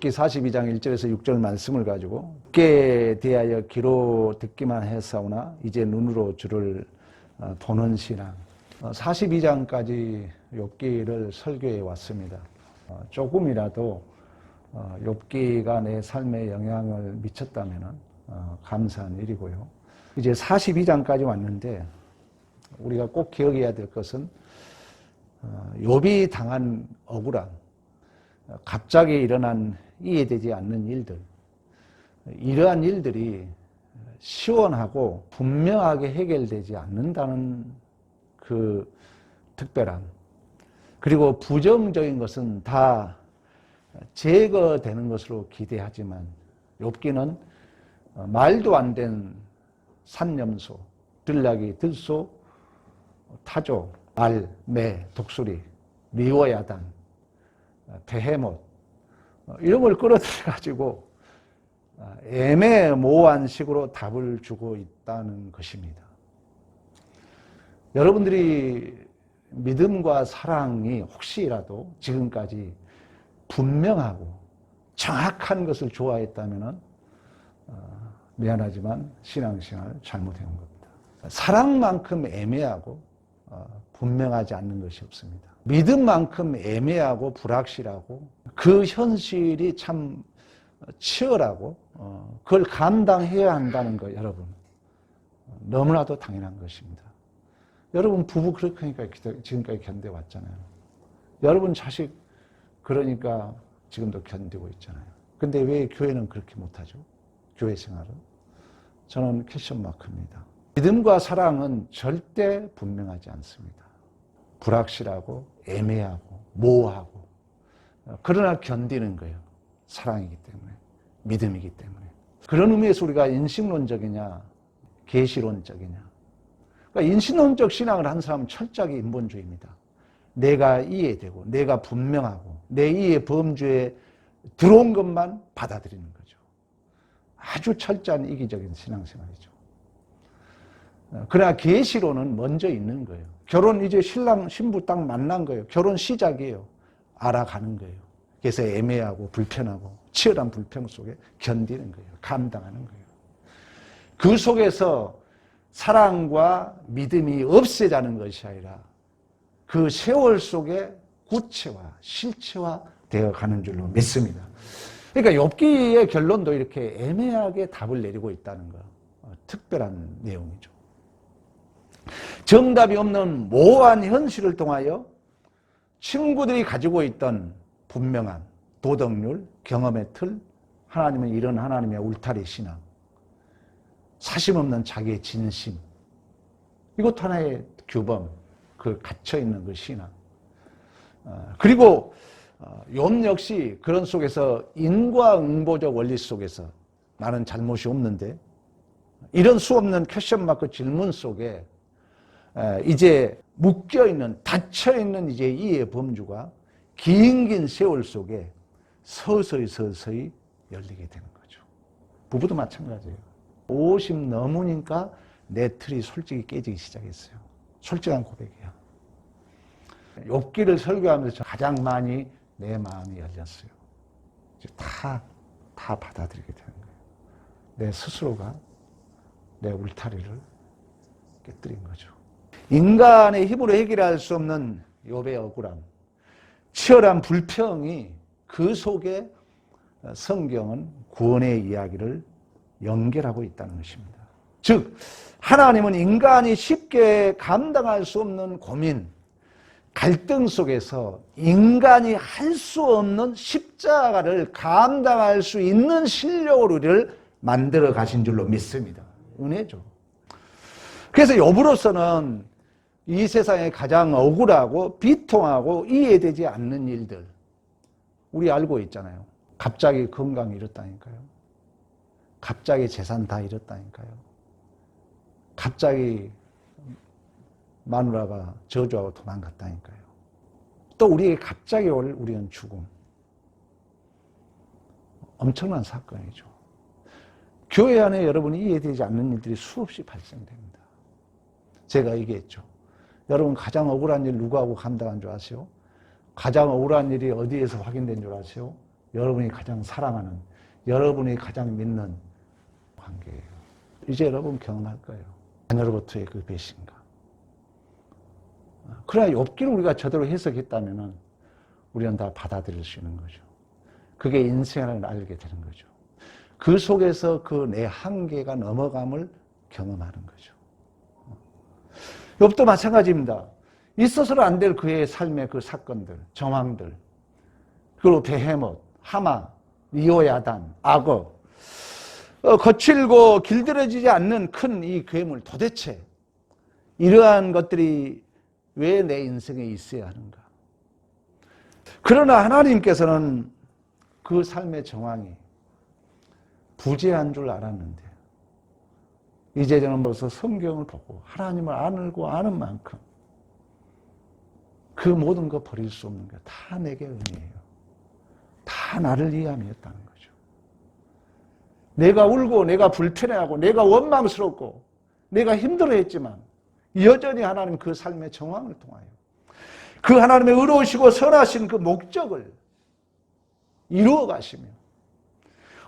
욥기 42장 1절에서 6절 말씀을 가지고 욥기에 대하여 귀로 듣기만 했사오나 이제 눈으로 주를 보는 신앙. 42장까지 욥기를 설교해 왔습니다. 조금이라도 욥기가 내 삶에 영향을 미쳤다면 감사한 일이고요. 이제 42장까지 왔는데 우리가 꼭 기억해야 될 것은 욥이 당한 억울함, 갑자기 일어난 이해되지 않는 일들, 이러한 일들이 시원하고 분명하게 해결되지 않는다는 그 특별함, 그리고 부정적인 것은 다 제거되는 것으로 기대하지만 욥기는 말도 안 된 산염소, 들나귀, 들소, 타조, 알, 매, 독수리, 미워야단, 베헤못 이런 걸 끌어들여가지고 애매모호한 식으로 답을 주고 있다는 것입니다. 여러분들이 믿음과 사랑이 혹시라도 지금까지 분명하고 정확한 것을 좋아했다면 미안하지만 신앙생활 잘못해온 겁니다. 사랑만큼 애매하고 분명하지 않는 것이 없습니다. 믿음만큼 애매하고 불확실하고 그 현실이 참 치열하고 그걸 감당해야 한다는 거 여러분 너무나도 당연한 것입니다. 여러분 부부 그렇게 지금까지 견뎌왔잖아요. 여러분 자식 그러니까 지금도 견디고 있잖아요. 근데 왜 교회는 그렇게 못하죠? 교회 생활은? 저는 퀘스천 마크입니다. 믿음과 사랑은 절대 분명하지 않습니다. 불확실하고 애매하고 모호하고 그러나 견디는 거예요. 사랑이기 때문에 믿음이기 때문에. 그런 의미에서 우리가 인식론적이냐 계시론적이냐. 그러니까 인식론적 신앙을 한 사람은 철저하게 인본주의입니다. 내가 이해되고 내가 분명하고 내 이해 범주에 들어온 것만 받아들이는 거죠. 아주 철저한 이기적인 신앙생활이죠. 그러나 계시론은 먼저 있는 거예요. 결혼 이제 신랑 신부 딱 만난 거예요. 결혼 시작이에요. 알아가는 거예요. 그래서 애매하고 불편하고 치열한 불평 속에 견디는 거예요. 감당하는 거예요. 그 속에서 사랑과 믿음이 없애자는 것이 아니라 그 세월 속에 구체화, 실체화 되어 가는 줄로 믿습니다. 그러니까 욥기의 결론도 이렇게 애매하게 답을 내리고 있다는 거 특별한 내용이죠. 정답이 없는 모호한 현실을 통하여 친구들이 가지고 있던 분명한 도덕률, 경험의 틀, 하나님은 이런 하나님의 울타리 신앙, 사심 없는 자기의 진심, 이것 하나의 규범, 그 갇혀있는 그 신앙. 그리고 욥 역시 그런 속에서 인과응보적 원리 속에서 나는 잘못이 없는데 이런 수없는 퀘스천 마크 질문 속에 이제 묶여있는 닫혀있는 이제 이해 범주가 긴 세월 속에 서서히 열리게 되는 거죠. 부부도 마찬가지예요. 50 넘으니까 내 틀이 솔직히 깨지기 시작했어요. 솔직한 고백이야. 욥기를 설교하면서 가장 많이 내 마음이 열렸어요. 이제 다 받아들이게 되는 거예요. 내 스스로가 내 울타리를 깨뜨린 거죠. 인간의 힘으로 해결할 수 없는 욥의 억울함, 치열한 불평이 그 속에 성경은 구원의 이야기를 연결하고 있다는 것입니다. 즉 하나님은 인간이 쉽게 감당할 수 없는 고민, 갈등 속에서 인간이 할 수 없는 십자가를 감당할 수 있는 실력으로 우리를 만들어 가신 줄로 믿습니다. 은혜죠. 그래서 욥으로서는 이 세상에 가장 억울하고 비통하고 이해되지 않는 일들 우리 알고 있잖아요. 갑자기 건강 잃었다니까요. 갑자기 재산 다 잃었다니까요. 갑자기 마누라가 저주하고 도망갔다니까요. 또 우리에게 갑자기 올 우리는 죽음. 엄청난 사건이죠. 교회 안에 여러분이 이해되지 않는 일들이 수없이 발생됩니다. 제가 얘기했죠. 여러분 가장 억울한 일 누구하고 감당한 줄 아세요? 가장 억울한 일이 어디에서 확인된 줄 아세요? 여러분이 가장 사랑하는, 여러분이 가장 믿는 관계예요. 이제 여러분 경험할 거예요. 자녀로부터의 그 배신감. 그러나 욥기를 우리가 제대로 해석했다면 우리는 다 받아들일 수 있는 거죠. 그게 인생이라는 걸 알게 되는 거죠. 그 속에서 그 내 한계가 넘어감을 경험하는 거죠. 욥도 마찬가지입니다. 있어서는 안 될 그의 삶의 그 사건들, 정황들, 그리고 베헤못, 하마, 리오야단, 악어, 거칠고 길들여지지 않는 큰 이 괴물, 도대체 이러한 것들이 왜 내 인생에 있어야 하는가? 그러나 하나님께서는 그 삶의 정황이 부재한 줄 알았는데 이제 저는 벌써 성경을 보고 하나님을 알고 아는 만큼 그 모든 거 버릴 수 없는 게 다 내게 은혜예요. 다 나를 위함이었다는 거죠. 내가 울고 내가 불편해하고 내가 원망스럽고 내가 힘들어했지만 여전히 하나님 그 삶의 정황을 통하여 그 하나님의 의로우시고 선하신 그 목적을 이루어 가시며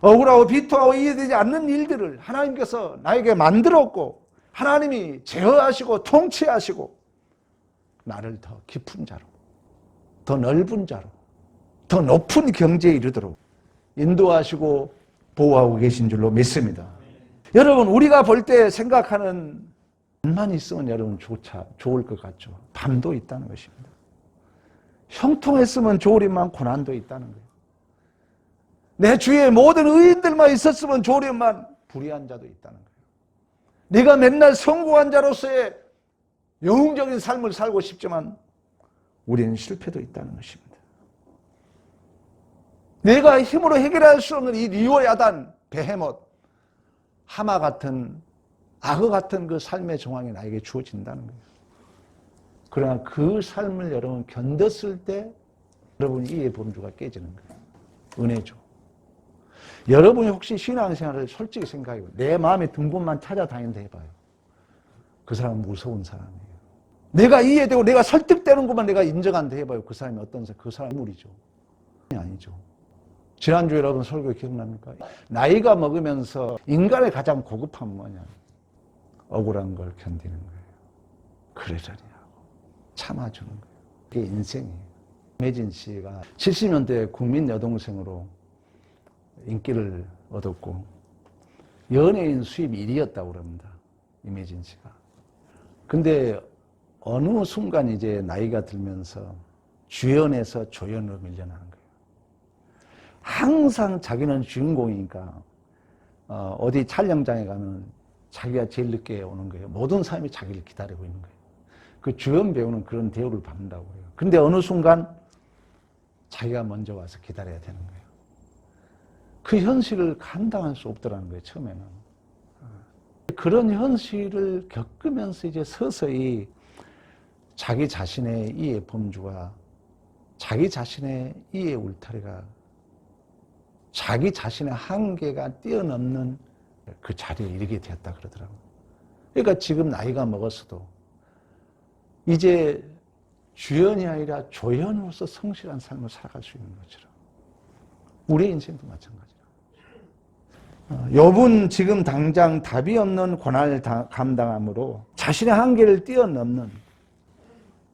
억울하고 비통하고 이해되지 않는 일들을 하나님께서 나에게 만들었고 하나님이 제어하시고 통치하시고 나를 더 깊은 자로, 더 넓은 자로, 더 높은 경지에 이르도록 인도하시고 보호하고 계신 줄로 믿습니다. 여러분, 우리가 볼 때 생각하는 밤만 있으면 여러분 좋을 것 같죠. 밤도 있다는 것입니다. 형통했으면 좋으리만 고난도 있다는 거예요. 내 주위에 모든 의인들만 있었으면 좋으리만 불의한 자도 있다는 거예요. 네가 맨날 성공한 자로서의 영웅적인 삶을 살고 싶지만 우리는 실패도 있다는 것입니다. 내가 힘으로 해결할 수 없는 이 리오야단, 베헤못, 하마 같은 악어 같은 그 삶의 정황이 나에게 주어진다는 거예요. 그러나 그 삶을 여러분 견뎠을 때 여러분이 이의 범주가 깨지는 거예요. 은혜죠. 여러분이 혹시 신앙생활을 솔직히 생각해요. 내 마음의 등분만 찾아다닌다 해봐요. 그 사람은 무서운 사람이에요. 내가 이해되고 내가 설득되는 것만 내가 인정한다 해봐요. 그 사람이 어떤 사람? 그 사람이 인물이죠. 아니죠. 지난주에 여러분 설교 기억납니까? 나이가 먹으면서 인간의 가장 고급함은 뭐냐? 억울한 걸 견디는 거예요. 그러려니 하고 참아주는 거예요. 그게 인생이에요. 임혜진 씨가 70년대 국민 여동생으로 인기를 얻었고 연예인 수입 1위였다고 그럽니다. 임혜진 씨가. 근데 어느 순간 이제 나이가 들면서 주연에서 조연으로 밀려나는 거예요. 항상 자기는 주인공이니까 어디 촬영장에 가면 자기가 제일 늦게 오는 거예요. 모든 사람이 자기를 기다리고 있는 거예요. 그 주연 배우는 그런 대우를 받는다고 해요. 근데 어느 순간 자기가 먼저 와서 기다려야 되는 거예요. 그 현실을 감당할 수 없더라는 거예요, 처음에는. 그런 현실을 겪으면서 이제 서서히 자기 자신의 이해 범주가, 자기 자신의 이해 울타리가, 자기 자신의 한계가 뛰어넘는 그 자리에 이르게 되었다 그러더라고요. 그러니까 지금 나이가 먹었어도 이제 주연이 아니라 조연으로서 성실한 삶을 살아갈 수 있는 것처럼 우리의 인생도 마찬가지라. 욥은 지금 당장 답이 없는 고난을 감당함으로 자신의 한계를 뛰어넘는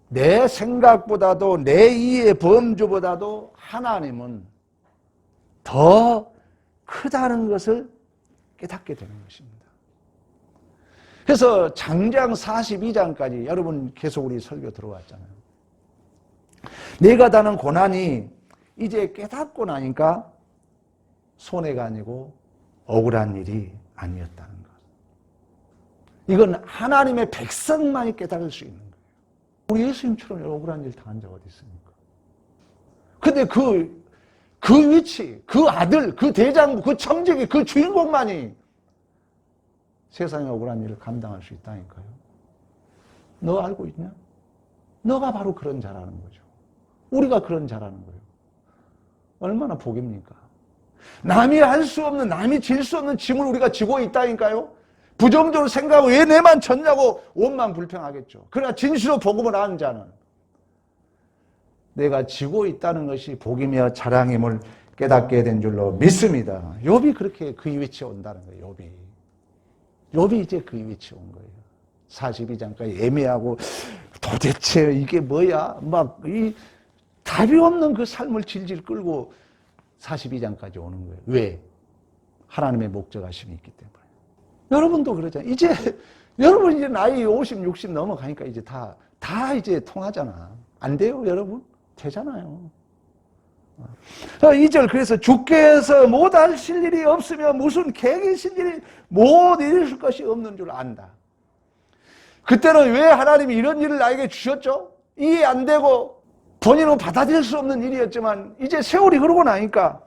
내 생각보다도 내 이해의 범주보다도 하나님은 더 크다는 것을 깨닫게 되는 것입니다. 그래서 장장 42장까지 여러분 계속 우리 설교 들어왔잖아요. 내가 다는 고난이 이제 깨닫고 나니까 손해가 아니고 억울한 일이 아니었다는 것. 이건 하나님의 백성만이 깨달을 수 있는 거예요. 우리 예수님처럼 억울한 일 당한 적 어디 있습니까? 근데 그 위치, 그 아들, 그 대장부, 그 청지기, 그 주인공만이 세상의 억울한 일을 감당할 수 있다니까요. 너 알고 있냐? 너가 바로 그런 자라는 거죠. 우리가 그런 자라는 거예요. 얼마나 복입니까? 남이 할 수 없는, 남이 질 수 없는 짐을 우리가 지고 있다니까요. 부정적으로 생각하고 왜 내만 졌냐고 원망 불평하겠죠. 그러나 진실로 복음을 아는 자는 내가 지고 있다는 것이 복이며 자랑임을 깨닫게 된 줄로 믿습니다. 욥이 그렇게 그 위치에 온다는 거예요. 욥이 이제 그 위치에 온 거예요. 42장까지 애매하고 도대체 이게 뭐야? 막 이 답이 없는 그 삶을 질질 끌고 42장까지 오는 거예요. 왜? 하나님의 목적하심이 있기 때문에. 여러분도 그러잖아요. 여러분 이제 나이 50, 60 넘어가니까 이제 다 이제 통하잖아. 안 돼요, 여러분? 되잖아요. 2절, 그래서 주께서 못하실 일이 없으며 무슨 계기신 일이 못 이루실 것이 없는 줄 안다. 그때는 왜 하나님이 이런 일을 나에게 주셨죠? 이해 안 되고 본인은 받아들일 수 없는 일이었지만 이제 세월이 흐르고 나니까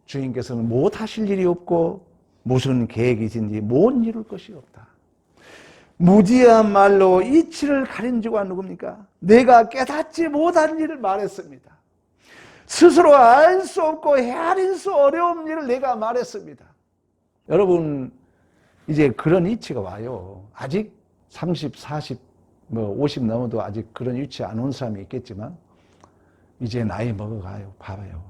주님께서는 못하실 일이 없고 무슨 계획이신지 못 이룰 것이 없다. 무지한 말로 이치를 가린 자가 누굽니까? 내가 깨닫지 못한 일을 말했습니다. 스스로 알 수 없고 헤아릴 수 어려운 일을 내가 말했습니다. 여러분 이제 그런 이치가 와요. 아직 30, 40, 50 넘어도 아직 그런 위치에 안 온 사람이 있겠지만 이제 나이 먹어가요. 봐봐요.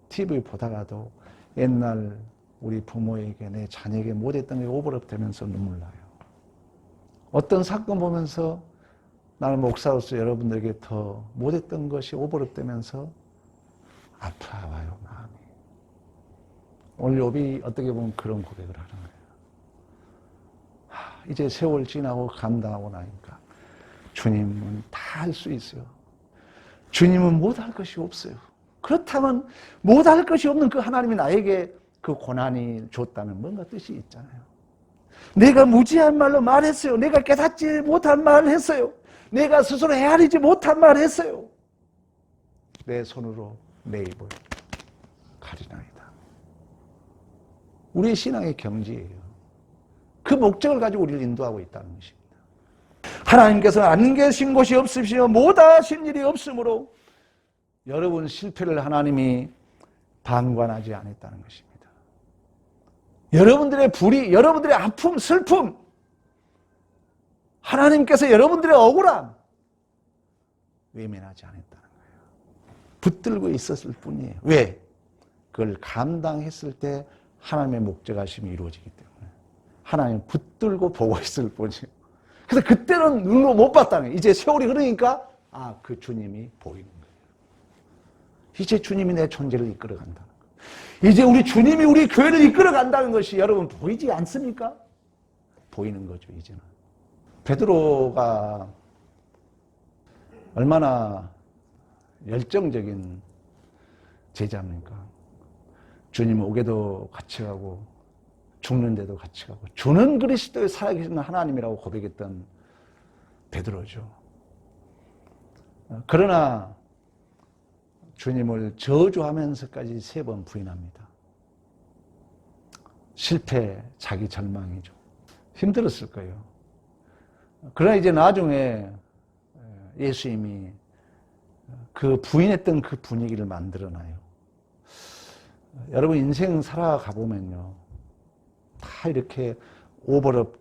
TV 보다가도 옛날 우리 부모에게 내 자녀에게 못했던 게 오버랩 되면서 눈물 나요. 어떤 사건 보면서 나는 목사로서 여러분들에게 더 못했던 것이 오버랩 되면서 아파와요, 마음이. 오늘 욥이 어떻게 보면 그런 고백을 하는 거예요. 이제 세월 지나고 감당하고 나니까 주님은 다 할 수 있어요. 주님은 못할 것이 없어요. 그렇다면 못할 것이 없는 그 하나님이 나에게 그 고난이 줬다는 뭔가 뜻이 있잖아요. 내가 무지한 말로 말했어요. 내가 깨닫지 못한 말을 했어요. 내가 스스로 헤아리지 못한 말을 했어요. 내 손으로 내 입을 가리나이다. 우리의 신앙의 경지예요. 그 목적을 가지고 우리를 인도하고 있다는 것입니다. 하나님께서는 안 계신 곳이 없으시며 못하신 일이 없으므로 여러분 실패를 하나님이 방관하지 않았다는 것입니다. 여러분들의 불의, 여러분들의 아픔, 슬픔, 하나님께서 여러분들의 억울함 외면하지 않았다는 거예요. 붙들고 있었을 뿐이에요. 왜? 그걸 감당했을 때 하나님의 목적하심이 이루어지기 때문에 하나님 붙들고 보고 있을 뿐이에요. 그래서 그때는 눈으로 못 봤다는 거예요. 이제 세월이 흐르니까 그 주님이 보이는 거예요. 이제 주님이 내 존재를 이끌어간다는 거예요. 이제 우리 주님이 우리 교회를 이끌어간다는 것이 여러분 보이지 않습니까? 보이는 거죠, 이제는. 베드로가 얼마나 열정적인 제자입니까? 주님 오게도 같이 가고 죽는데도 같이 가고 주는 그리스도의 살아계신 하나님이라고 고백했던 베드로죠. 그러나 주님을 저주하면서까지 3번 부인합니다. 실패, 자기 절망이죠. 힘들었을 거예요. 그러나 이제 나중에 예수님이 그 부인했던 그 분위기를 만들어놔요. 여러분 인생 살아가 보면요, 다 이렇게 오버랩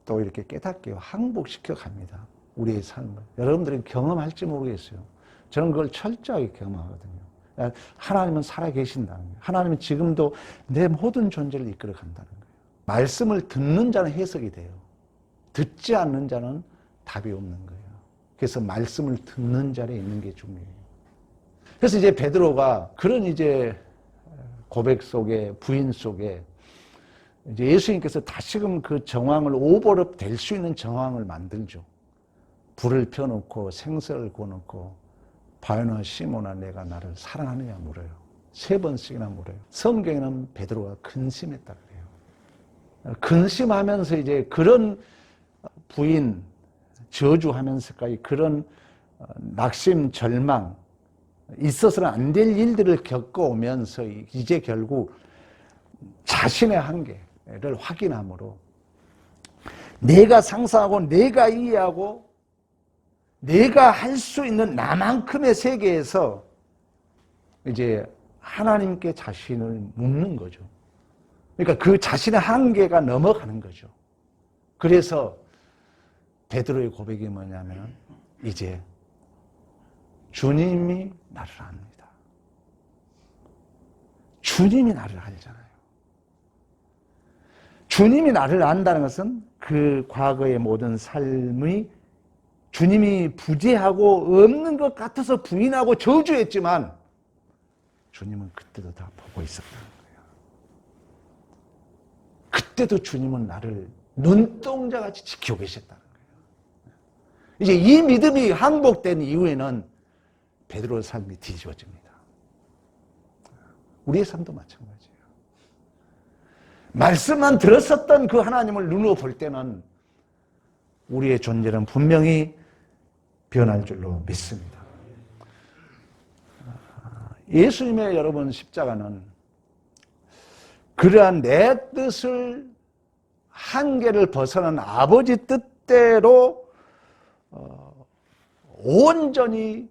또 이렇게 깨닫게 항복시켜 갑니다. 우리의 삶을. 여러분들이 경험할지 모르겠어요. 저는 그걸 철저하게 경험하거든요. 하나님은 살아계신다는 거예요. 하나님은 지금도 내 모든 존재를 이끌어 간다는 거예요. 말씀을 듣는 자는 해석이 돼요. 듣지 않는 자는 답이 없는 거예요. 그래서 말씀을 듣는 자리에 있는 게 중요해요. 그래서 이제 베드로가 그런 이제 고백 속에, 부인 속에 이제 예수님께서 다시금 그 정황을 오버랩 될 수 있는 정황을 만들죠. 불을 펴놓고 생선을 구워놓고 바요나 시몬아 내가 나를 사랑하느냐 물어요. 3번씩이나 물어요. 성경에는 베드로가 근심했다 그래요. 근심하면서 이제 그런 부인 저주하면서까지 그런 낙심 절망 있어서는 안 될 일들을 겪어오면서 이제 결국 자신의 한계를 확인함으로 내가 상상하고 내가 이해하고 내가 할 수 있는 나만큼의 세계에서 이제 하나님께 자신을 묻는 거죠. 그러니까 그 자신의 한계가 넘어가는 거죠. 그래서 베드로의 고백이 뭐냐면 이제 주님이 나를 압니다. 주님이 나를 알잖아요. 주님이 나를 안다는 것은 그 과거의 모든 삶이 주님이 부재하고 없는 것 같아서 부인하고 저주했지만 주님은 그때도 다 보고 있었다는 거예요. 그때도 주님은 나를 눈동자같이 지키고 계셨다는 거예요. 이제 이 믿음이 항복된 이후에는 베드로의 삶이 뒤집어집니다. 우리의 삶도 마찬가지예요. 말씀만 들었었던 그 하나님을 눈으로 볼 때는 우리의 존재는 분명히 변할 줄로 믿습니다. 예수님의 여러분 십자가는 그러한 내 뜻을 한계를 벗어난 아버지 뜻대로 온전히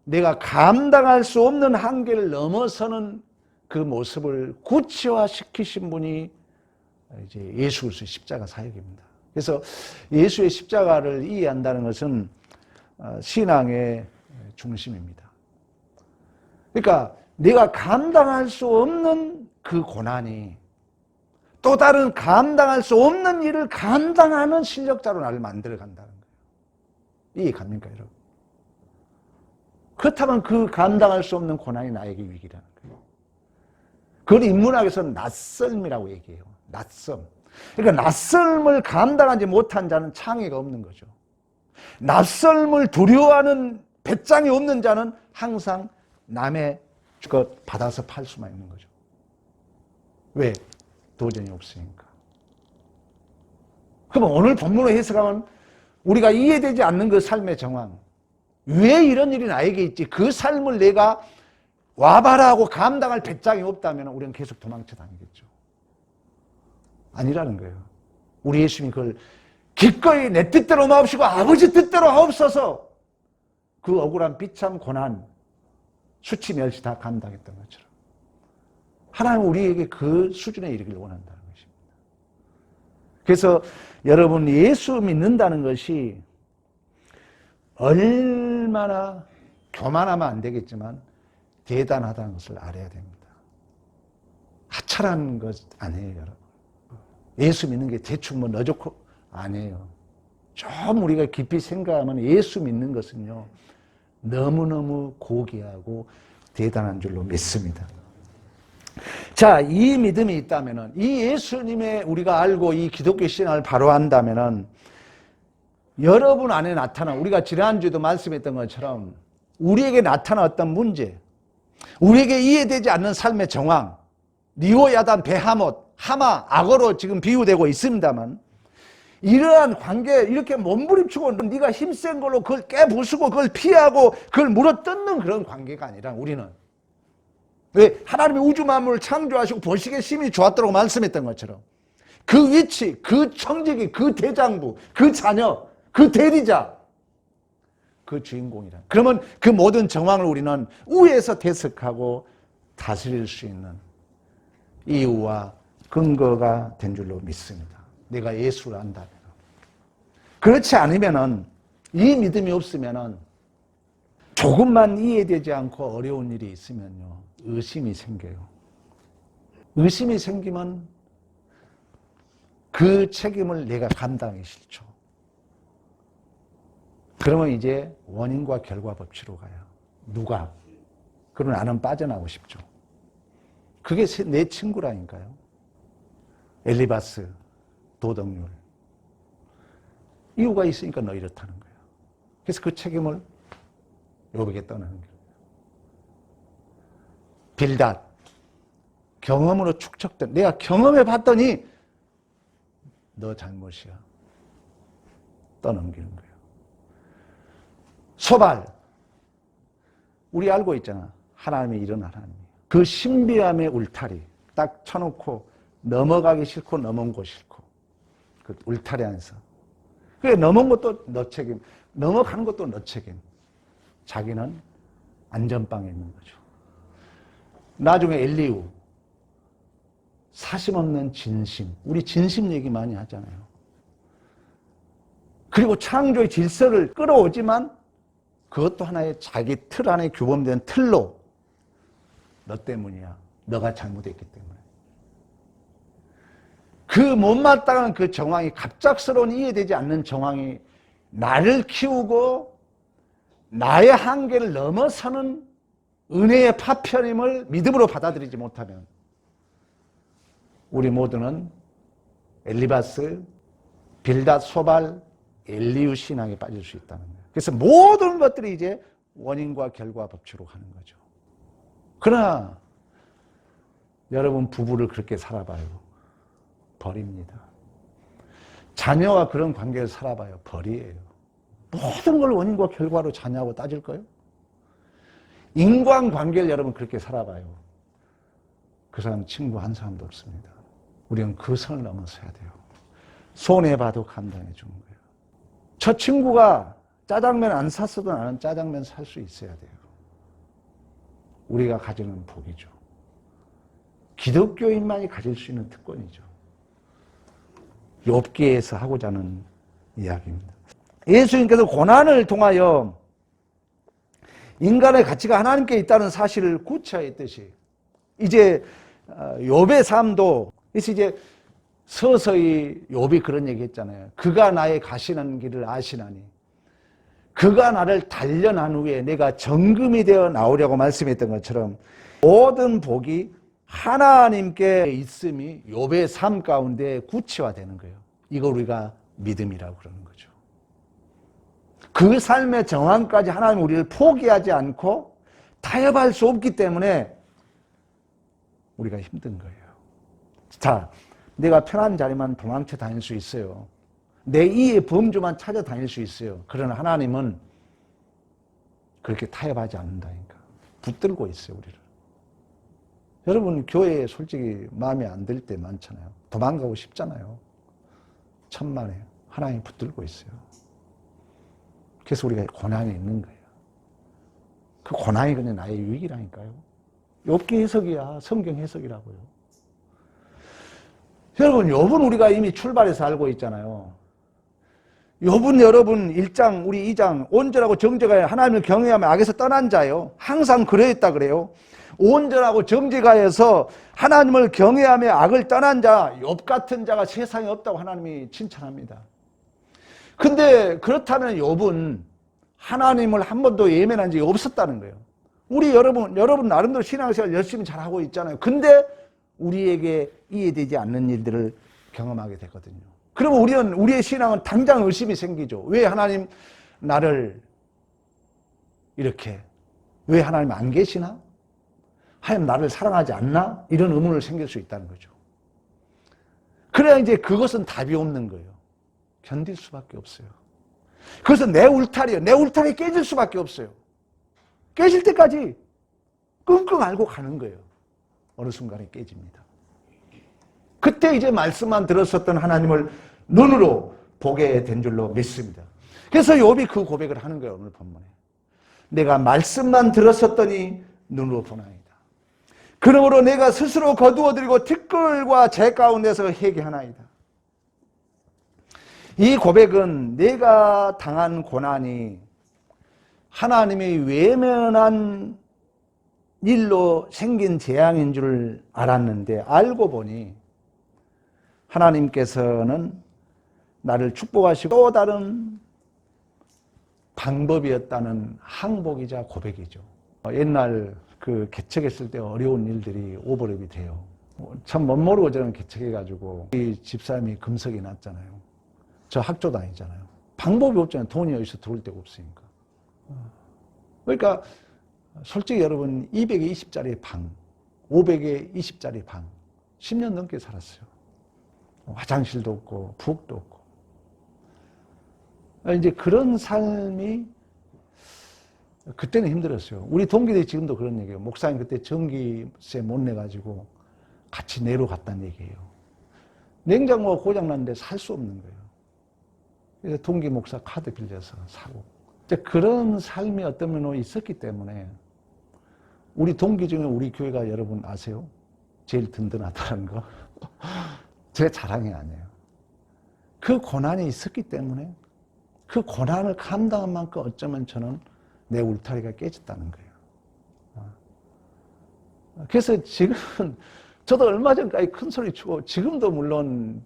내가 감당할 수 없는 한계를 넘어서는 그 모습을 구체화시키신 분이 이제 예수 그리스도의 십자가 사역입니다. 그래서 예수의 십자가를 이해한다는 것은 신앙의 중심입니다. 그러니까 내가 감당할 수 없는 그 고난이 또 다른 감당할 수 없는 일을 감당하는 실력자로 나를 만들어 간다는 거예요. 이해 갑니까, 여러분? 그렇다면 그 감당할 수 없는 고난이 나에게 위기라는 거예요. 그걸 인문학에서는 낯설미라고 얘기해요. 낯섦. 그러니까 낯설음을 감당하지 못한 자는 창의가 없는 거죠. 낯설음을 두려워하는 배짱이 없는 자는 항상 남의 것 받아서 팔 수만 있는 거죠. 왜? 도전이 없으니까. 그럼 오늘 본문을 해석하면 우리가 이해되지 않는 그 삶의 정황, 왜 이런 일이 나에게 있지? 그 삶을 내가 와봐라 하고 감당할 배짱이 없다면 우리는 계속 도망쳐 다니겠죠. 아니라는 거예요. 우리 예수님이 그걸 기꺼이 내 뜻대로 마옵시고 아버지 뜻대로 하옵소서, 그 억울한 비참 고난 수치 멸시 다 감당했던 것처럼 하나님은 우리에게 그 수준에 이르기를 원한다는 것입니다. 그래서 여러분, 예수 믿는다는 것이 얼마나 교만하면 안 되겠지만 대단하다는 것을 알아야 됩니다. 하찮은 것 아니에요, 여러분. 예수 믿는 게 대충 뭐 너 좋고 아니에요. 좀 우리가 깊이 생각하면 예수 믿는 것은요, 너무너무 고귀하고 대단한 줄로 믿습니다. 자, 이 믿음이 있다면은, 이 예수님의 우리가 알고 이 기독교 신앙을 바로 한다면은 여러분 안에 나타난, 우리가 지난주에도 말씀했던 것처럼 우리에게 나타난 어떤 문제, 우리에게 이해되지 않는 삶의 정황, 리오, 야단, 베하못, 하마, 악어로 지금 비유되고 있습니다만, 이러한 관계에 이렇게 몸부림치고 네가 힘센 걸로 그걸 깨부수고 그걸 피하고 그걸 물어뜯는 그런 관계가 아니라, 우리는 왜 하나님이 우주 만물을 창조하시고 보시기에 심히 좋았다고 말씀했던 것처럼 그 위치, 그 청지기, 그 대장부, 그 자녀, 그 대리자, 그 주인공이라. 그러면 그 모든 정황을 우리는 위에서 대석하고 다스릴 수 있는 이유와 근거가 된 줄로 믿습니다. 내가 예수를 안다면. 그렇지 않으면은, 이 믿음이 없으면은 조금만 이해되지 않고 어려운 일이 있으면요, 의심이 생겨요. 의심이 생기면 그 책임을 내가 감당하기 싫죠. 그러면 이제 원인과 결과 법칙으로 가요. 누가? 그러면 나는 빠져나오고 싶죠. 그게 내 친구라니까요. 엘리바스, 도덕률. 이유가 있으니까 너 이렇다는 거예요. 그래서 그 책임을 요백에 떠나는 거예요. 빌닷, 경험으로 축적된, 내가 경험해 봤더니 너 잘못이야. 떠넘기는 거예요. 소발, 우리 알고 있잖아. 하나님이 이런 하나님이에요. 그 신비함의 울타리 딱 쳐놓고 넘어가기 싫고 넘어온 거 싫고, 그 울타리 안에서. 그래, 넘어온 것도 너 책임, 넘어가는 것도 너 책임. 자기는 안전빵에 있는 거죠. 나중에 엘리우, 사심 없는 진심. 우리 진심 얘기 많이 하잖아요. 그리고 창조의 질서를 끌어오지만 그것도 하나의 자기 틀 안에 규범된 틀로 너 때문이야. 너가 잘못했기 때문에. 그 못마땅한 그 정황이, 갑작스러운 이해되지 않는 정황이 나를 키우고 나의 한계를 넘어서는 은혜의 파편임을 믿음으로 받아들이지 못하면 우리 모두는 엘리바스, 빌닷, 소발, 엘리우 신앙에 빠질 수 있다는 거예요. 그래서 모든 것들이 이제 원인과 결과 법칙으로 가는 거죠. 그러나 여러분 부부를 그렇게 살아봐요. 벌입니다. 자녀와 그런 관계를 살아봐요. 벌이에요. 모든 걸 원인과 결과로 자녀하고 따질 거예요? 인간관계를 여러분 그렇게 살아봐요. 그 사람 친구 한 사람도 없습니다. 우리는 그 선을 넘어서야 돼요. 손해봐도 감당해 주는 거예요. 저 친구가 짜장면 안 샀어도 나는 짜장면 살 수 있어야 돼요. 우리가 가지는 복이죠. 기독교인만이 가질 수 있는 특권이죠. 욥기에서 하고자 하는 이야기입니다. 예수님께서 고난을 통하여 인간의 가치가 하나님께 있다는 사실을 구체화했듯이 이제 욥의 삶도 이제 서서히 욥이 그런 얘기 했잖아요. 그가 나의 가시는 길을 아시나니 그가 나를 단련한 후에 내가 정금이 되어 나오려고 말씀했던 것처럼 모든 복이 하나님께 있음이 욥의 삶 가운데 구체화되는 거예요. 이걸 우리가 믿음이라고 그러는 거죠. 그 삶의 정황까지 하나님 우리를 포기하지 않고 타협할 수 없기 때문에 우리가 힘든 거예요. 자, 내가 편한 자리만 도망쳐 다닐 수 있어요. 내 이의 범주만 찾아다닐 수 있어요. 그러나 하나님은 그렇게 타협하지 않는다니까. 붙들고 있어요, 우리를. 여러분 교회에 솔직히 마음에 안 들 때 많잖아요. 도망가고 싶잖아요. 천만에 하나님이 붙들고 있어요. 그래서 우리가 고난이 있는 거예요. 그 고난이 그냥 나의 유익이라니까요. 욥기 해석이야. 성경 해석이라고요. 여러분 욥은 우리가 이미 출발해서 알고 있잖아요. 욥은 여러분 1장 우리 2장 온전하고 정직하여 하나님을 경외하며 악에서 떠난 자요. 항상 그러했다 그래요. 온전하고 정직하여서 하나님을 경외하며 악을 떠난 자, 욥 같은 자가 세상에 없다고 하나님이 칭찬합니다. 근데 그렇다면 욥은 하나님을 한 번도 예면한 적이 없었다는 거예요. 여러분 나름대로 신앙생활 열심히 잘하고 있잖아요. 근데 우리에게 이해되지 않는 일들을 경험하게 되거든요. 그러면 우리의 신앙은 당장 의심이 생기죠. 왜 하나님 나를 이렇게, 왜 하나님 안 계시나? 하나님 나를 사랑하지 않나? 이런 의문을 생길 수 있다는 거죠. 그래야 이제 그것은 답이 없는 거예요. 견딜 수밖에 없어요. 그래서 내 울타리 깨질 수밖에 없어요. 깨질 때까지 끙끙 앓고 가는 거예요. 어느 순간에 깨집니다. 그때 이제 말씀만 들었었던 하나님을 눈으로 보게 된 줄로 믿습니다. 그래서 욥이 그 고백을 하는 거예요. 오늘 본문에. 내가 말씀만 들었었더니 눈으로 보나이다. 그러므로 내가 스스로 거두어들이고 티끌과 재 가운데서 회개하나이다. 이 고백은 내가 당한 고난이 하나님이 외면한 일로 생긴 재앙인 줄 알았는데 알고 보니 하나님께서는 나를 축복하시고 또 다른 방법이었다는 항복이자 고백이죠. 옛날 그 개척했을 때 어려운 일들이 오버랩이 돼요. 참 못 모르고 저는 개척해가지고 이 집사람이 금석이 났잖아요. 저 학교 다니잖아요. 방법이 없잖아요. 돈이 어디서 들어올 데가 없으니까. 그러니까 솔직히 여러분 200에 20짜리 방, 500에 20짜리 방 10년 넘게 살았어요. 화장실도 없고 부엌도 없고. 이제 그런 삶이 그때는 힘들었어요. 우리 동기들이 지금도 그런 얘기해요. 목사님 그때 전기세 못 내가지고 같이 내로 갔다는 얘기예요. 냉장고가 고장났는데 살 수 없는 거예요. 그래서 동기 목사 카드 빌려서 사고. 그런 삶이 어떤 면으로 있었기 때문에 우리 동기 중에 우리 교회가 여러분 아세요? 제일 든든하다는 거. 제 자랑이 아니에요. 그 고난이 있었기 때문에 그 고난을 감당한 만큼 어쩌면 저는 내 울타리가 깨졌다는 거예요. 그래서 지금 저도 얼마 전까지 큰 소리 치고 지금도 물론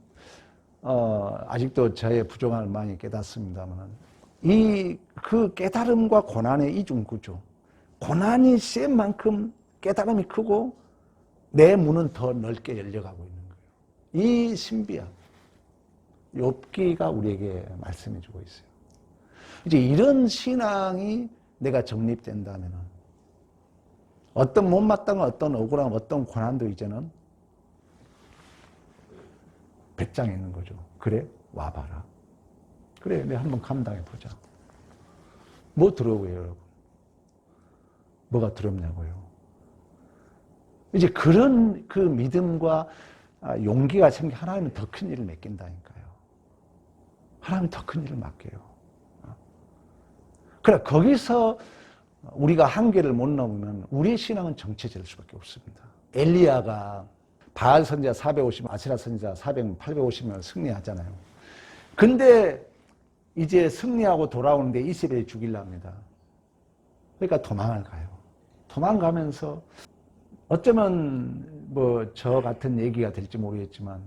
아직도 저의 부족함을 많이 깨닫습니다만 그 깨달음과 고난의 이중구조, 고난이 센 만큼 깨달음이 크고 내 문은 더 넓게 열려가고 있는 거예요. 이 신비함, 욥기가 우리에게 말씀해주고 있어요. 이제 이런 신앙이 내가 정립된다면 어떤 못마땅한 어떤 억울함, 어떤 고난도 이제는 배짱이 있는 거죠. 그래, 와봐라. 그래, 내가 한번 감당해보자. 뭐 두려워요, 여러분? 뭐가 두렵냐고요? 이제 그런 그 믿음과 용기가 생겨 하나님은 더 큰 일을 맡긴다니까요. 하나님은 더 큰 일을 맡겨요. 그래, 거기서 우리가 한계를 못 넘으면 우리의 신앙은 정체될 수밖에 없습니다. 엘리야가 바알 선지자 450명, 아세라 선지자 850명을 승리하잖아요. 근데 이제 승리하고 돌아오는데 이세벨이 죽이려 합니다. 그러니까 도망을 가요. 도망가면서 어쩌면 뭐 저 같은 얘기가 될지 모르겠지만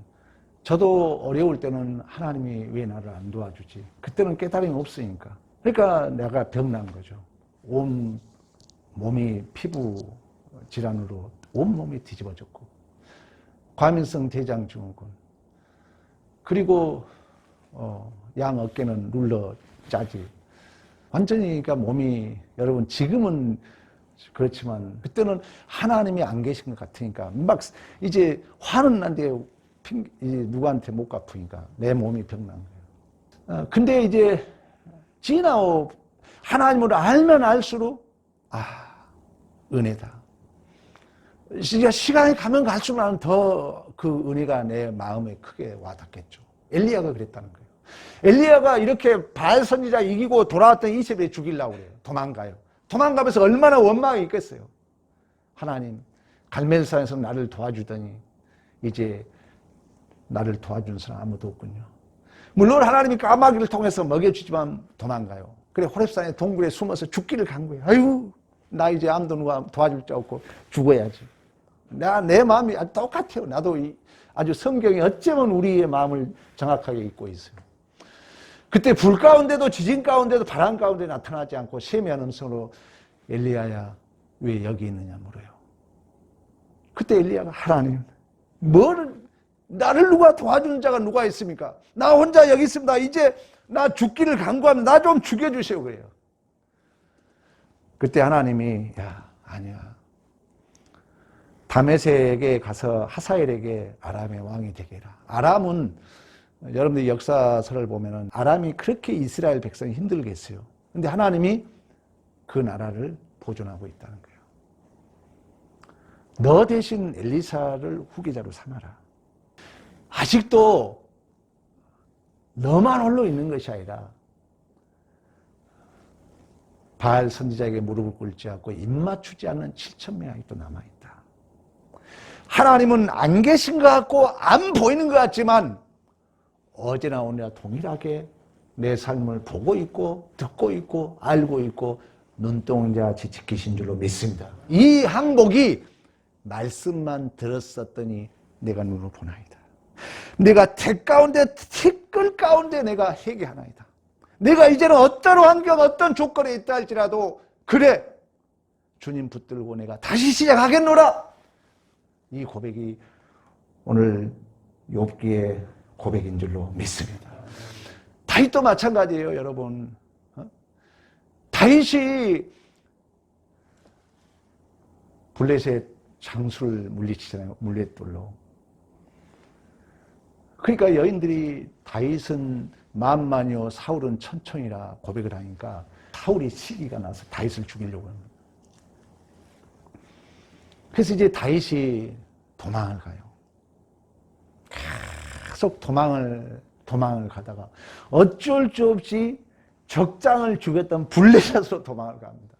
저도 어려울 때는 하나님이 왜 나를 안 도와주지? 그때는 깨달음이 없으니까. 그러니까 내가 병난 거죠. 온 몸이 피부 질환으로 온 몸이 뒤집어졌고 과민성 대장 증후군 그리고 양 어깨는 눌러 짜지. 완전히 그러니까 몸이 여러분 지금은 그렇지만 그때는 하나님이 안 계신 것 같으니까 막 이제 화는 난데 누구한테 못 갚으니까 내 몸이 병난 거예요. 근데 이제 지나고 하나님을 알면 알수록 은혜다. 시간이 가면 갈수록 나는 더 그 은혜가 내 마음에 크게 와닿겠죠. 엘리야가 그랬다는 거예요. 엘리야가 이렇게 바알 선지자 이기고 돌아왔던 이세벨이 죽이려고 그래요. 도망가요. 도망가면서 얼마나 원망이 있겠어요. 하나님, 갈멜산에서 나를 도와주더니 이제 나를 도와준 사람 아무도 없군요. 물론 하나님이 까마귀를 통해서 먹여주지만 도망가요. 그래 호렙산의 동굴에 숨어서 죽기를 간 거예요. 아유, 나 이제 아무도 누가 도와줄 자 없고 죽어야지. 내 마음이 똑같아요. 나도 아주 성경이 어쩌면 우리의 마음을 정확하게 읽고 있어요. 그때 불 가운데도 지진 가운데도 바람 가운데 나타나지 않고 세미한 음성으로 엘리야야 왜 여기 있느냐 물어요. 그때 엘리야가 하나님 나를 누가 도와주는 자가 누가 있습니까? 나 혼자 여기 있습니다. 이제 나 죽기를 간구하면 나 좀 죽여주세요 그래요. 그때 하나님이 아니야. 다메섹에 가서 하사엘에게 아람의 왕이 되게 해라. 아람은 여러분들 역사서를 보면은 아람이 그렇게 이스라엘 백성이 힘들게 했어요. 근데 하나님이 그 나라를 보존하고 있다는 거예요. 너 대신 엘리사를 후계자로 삼아라. 아직도 너만 홀로 있는 것이 아니라 바알 선지자에게 무릎을 꿇지 않고 입 맞추지 않는 7,000명이 아직도 남아있다. 하나님은 안 계신 것 같고 안 보이는 것 같지만 어제나 오늘나 동일하게 내 삶을 보고 있고 듣고 있고 알고 있고 눈동자같이 지키신 줄로 믿습니다. 이 항복이 말씀만 들었었더니 내가 눈으로 보나이다. 내가 티끌 가운데 내가 회개하나이다. 내가 이제는 어떤 환경 어떤 조건에 있다 할지라도 그래 주님 붙들고 내가 다시 시작하겠노라. 이 고백이 오늘 욥기의 고백인 줄로 믿습니다. 다윗도 마찬가지예요, 여러분. 다윗이 블레셋 장수를 물리치잖아요, 물맷돌로. 그러니까 여인들이 다윗은 만만이요 사울은 천천히라 고백을 하니까 사울이 시기가 나서 다윗을 죽이려고 합니다. 그래서 이제 다윗이 도망을 가요. 계속 도망을 가다가 어쩔 수 없이 적장을 죽였던 블레셋으로 도망을 갑니다.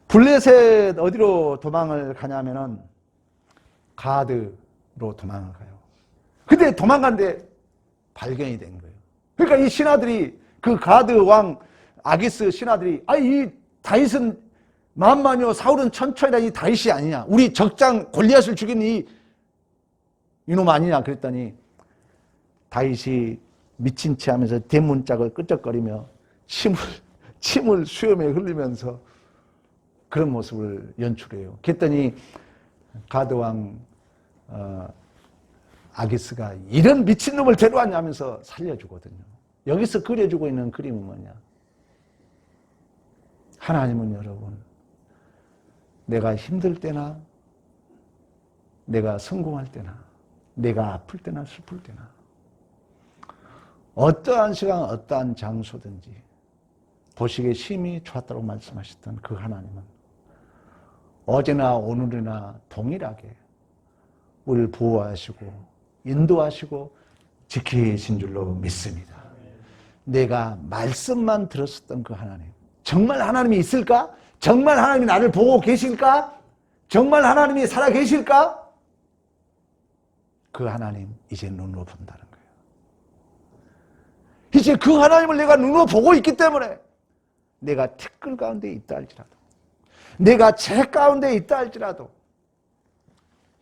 블레셋 어디로 도망을 가냐면은 가드로 도망을 가요. 근데 도망간데 발견이 된 거예요. 그러니까 이 신하들이 그 가드 왕 아기스 신하들이 이 다윗은 만만요 사울은 천천히라 이 다윗이 아니냐, 우리 적장 골리앗을 죽인 이놈 아니냐 그랬더니 다윗이 미친 체 하면서 대문짝을 끄적거리며 침을 수염에 흘리면서 그런 모습을 연출해요. 그랬더니 가드왕 아기스가 이런 미친놈을 데려왔냐면서 살려주거든요. 여기서 그려주고 있는 그림은 뭐냐, 하나님은 여러분, 내가 힘들 때나 내가 성공할 때나 내가 아플 때나 슬플 때나 어떠한 시간 어떠한 장소든지 보시기에 심히 좋았다고 말씀하셨던 그 하나님은 어제나 오늘이나 동일하게 우리를 보호하시고 인도하시고 지키신 줄로 믿습니다. 내가 말씀만 들었었던 그 하나님, 정말 하나님이 있을까? 정말 하나님이 나를 보고 계실까? 정말 하나님이 살아 계실까? 그 하나님 이제 눈으로 본다는 거예요. 이제 그 하나님을 내가 눈으로 보고 있기 때문에 내가 티끌 가운데 있다 할지라도, 내가 재 가운데 있다 할지라도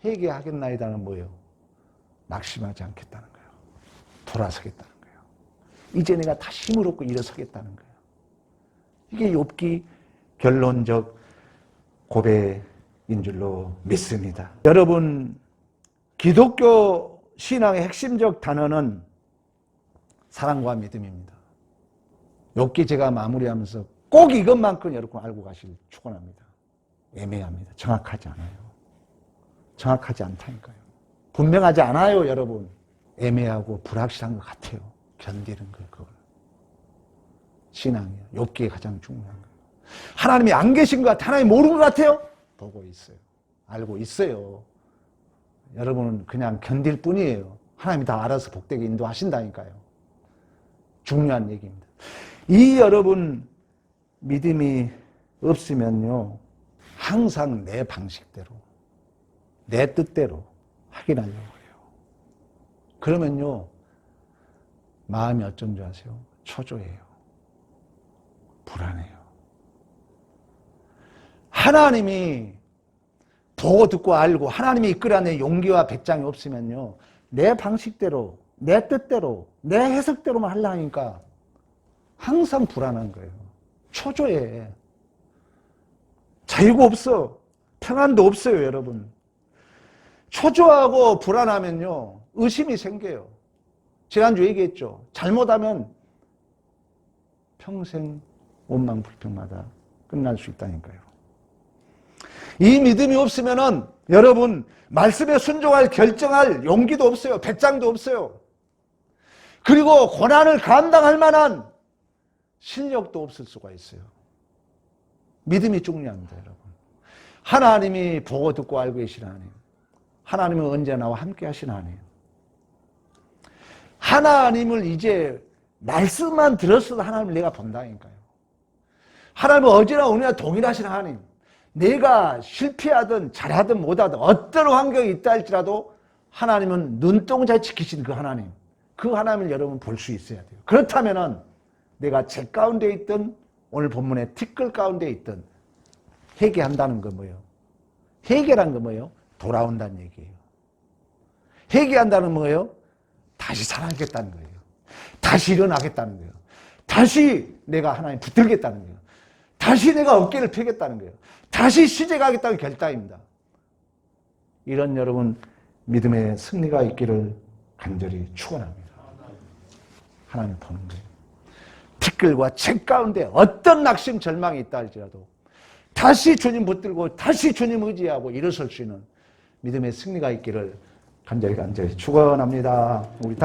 회개하겠나이다는 뭐예요? 낙심하지 않겠다는 거예요. 돌아서겠다는 거예요. 이제 내가 다시 힘을 얻고 일어서겠다는 거예요. 이게 욥기 결론적 고백인 줄로 믿습니다. 여러분, 기독교 신앙의 핵심적 단어는 사랑과 믿음입니다. 욥기 제가 마무리하면서 꼭 이것만큼 여러분 알고 가시길 축원합니다. 애매합니다. 정확하지 않아요. 정확하지 않다니까요. 분명하지 않아요, 여러분. 애매하고 불확실한 것 같아요. 견디는 거, 그걸. 신앙이요. 욥기에 가장 중요한 거예요. 하나님이 안 계신 것 같아요. 하나님 모르는 것 같아요. 보고 있어요. 알고 있어요. 여러분은 그냥 견딜 뿐이에요. 하나님이 다 알아서 복되게 인도하신다니까요. 중요한 얘기입니다. 이 여러분 믿음이 없으면요, 항상 내 방식대로, 내 뜻대로 하긴 하려고 해요. 그러면요, 마음이 어쩐 줄 아세요? 초조해요. 불안해요. 하나님이 보고 듣고 알고 하나님이 이끌어내 용기와 배짱이 없으면요, 내 방식대로, 내 뜻대로, 내 해석대로만 하려니까 항상 불안한 거예요. 초조해. 자유가 없어. 평안도 없어요, 여러분. 초조하고 불안하면요, 의심이 생겨요. 지난주 얘기했죠. 잘못하면 평생 원망불평마다 끝날 수 있다니까요. 이 믿음이 없으면은 여러분 말씀에 순종할 결정할 용기도 없어요. 배짱도 없어요. 그리고 고난을 감당할 만한 실력도 없을 수가 있어요. 믿음이 중요합니다, 여러분. 하나님이 보고 듣고 알고 계시는 하나님, 하나님은 언제나 나와 함께 하시는 하나님, 하나님을 이제 말씀만 들었어도 하나님을 내가 본다니까요. 하나님은 어제나 오늘이나 동일하신 하나님, 내가 실패하든 잘하든 못하든 어떤 환경이 있다 할지라도 하나님은 눈동자 지키신 그 하나님, 그 하나님을 여러분 볼 수 있어야 돼요. 그렇다면은 내가 재 가운데 있든 오늘 본문의 티끌 가운데 있든 회개한다는 건 뭐예요? 회개란 건 뭐예요? 돌아온다는 얘기예요. 회개한다는 뭐예요? 다시 살아나겠다는 거예요. 다시 일어나겠다는 거예요. 다시 내가 하나님 붙들겠다는 거예요. 다시 내가 어깨를 펴겠다는 거예요. 다시 시작하겠다는 결단입니다. 이런 여러분 믿음의 승리가 있기를 간절히 축원합니다. 하나님 보는 거예요. 티끌과 재 가운데 어떤 낙심 절망이 있다 할지라도 다시 주님 붙들고 다시 주님 의지하고 일어설 수 있는 믿음의 승리가 있기를 간절히 축원합니다. 우리